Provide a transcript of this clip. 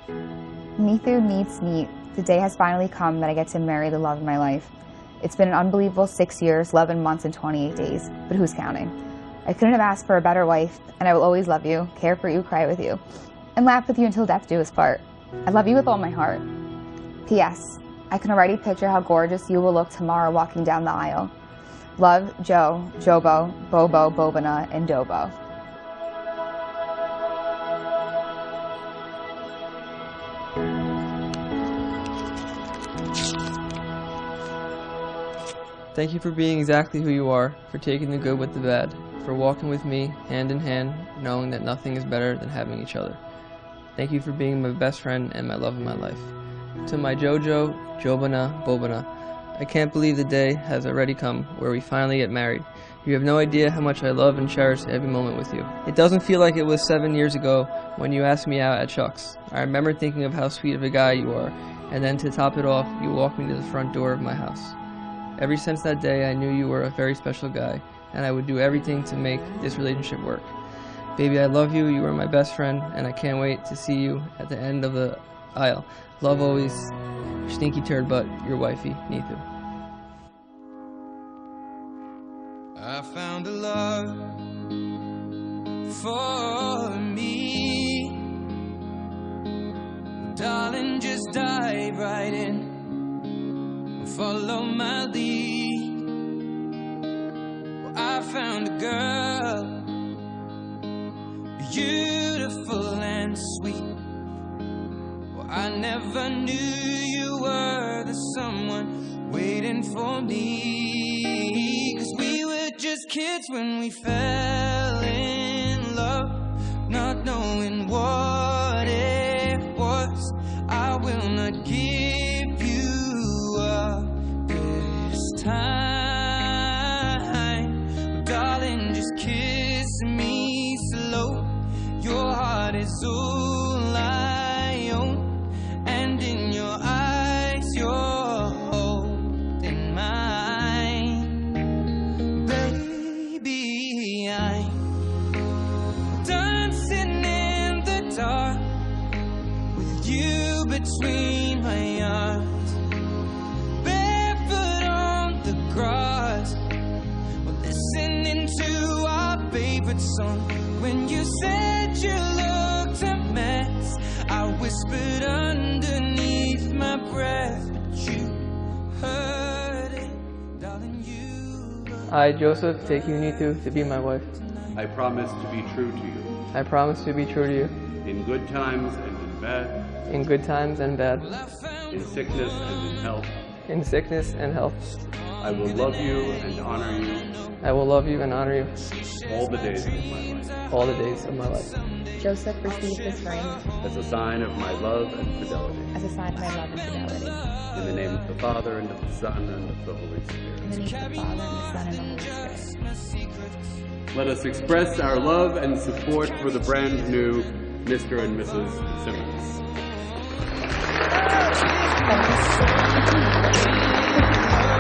Neithu needs neat. The day has finally come that I get to marry the love of my life. It's been an unbelievable 6 years, 11 months, and 28 days, but who's counting? I couldn't have asked for a better wife, and I will always love you, care for you, cry with you, and laugh with you until death do us part. I love you with all my heart. P.S. I can already picture how gorgeous you will look tomorrow walking down the aisle. Love, Joe, Jobo, Bobo, Bobana, and Dobo. Thank you for being exactly who you are, for taking the good with the bad, for walking with me hand in hand, knowing that nothing is better than having each other. Thank you for being my best friend and my love of my life. To my Jojo, Jobana, Bobana, I can't believe the day has already come where we finally get married. You have no idea how much I love and cherish every moment with you. It doesn't feel like it was 7 years ago when you asked me out at Chuck's. I remember thinking of how sweet of a guy you are, and then to top it off, you walked me to the front door of my house. Ever since that day, I knew you were a very special guy, and I would do everything to make this relationship work. Baby, I love you, you are my best friend, and I can't wait to see you at the end of the aisle. Love always, stinky turd butt, your wifey, Neithu. I found a love for me. Darling, just dive right in. Follow my lead. Well, I found a girl, beautiful and sweet. Well, I never knew you were the someone waiting for me. 'Cause we were just kids when we fell in love, not knowing what it was. I will not give you up this time. Oh, darling, just kiss me slow. Your heart is all I own, and in your eyes you're holding mine. Baby, I'm dancing in the dark with you between my arms, barefoot on the grass, we're listening to our favorite song. When you said you looked a mess, I whispered underneath my breath, but you heard it, darling, you. I, Joseph, take you, Neithu, to be my wife. I promise to be true to you. I promise to be true to you, In good times and in bad. in good times and bad, In sickness and in health. in sickness and health. I will love you and honor you I will love you and honor you all the days of my life. all the days of my life. Joseph received this ring As a sign of my love and fidelity. as a sign of my love and fidelity. In the name of the Father, and of the Son, and of the Holy Spirit. In the name of the Father, and the Son, and the Holy Spirit. Let us express our love and support for the brand new Mr. and Mrs. Simmons. Thank you.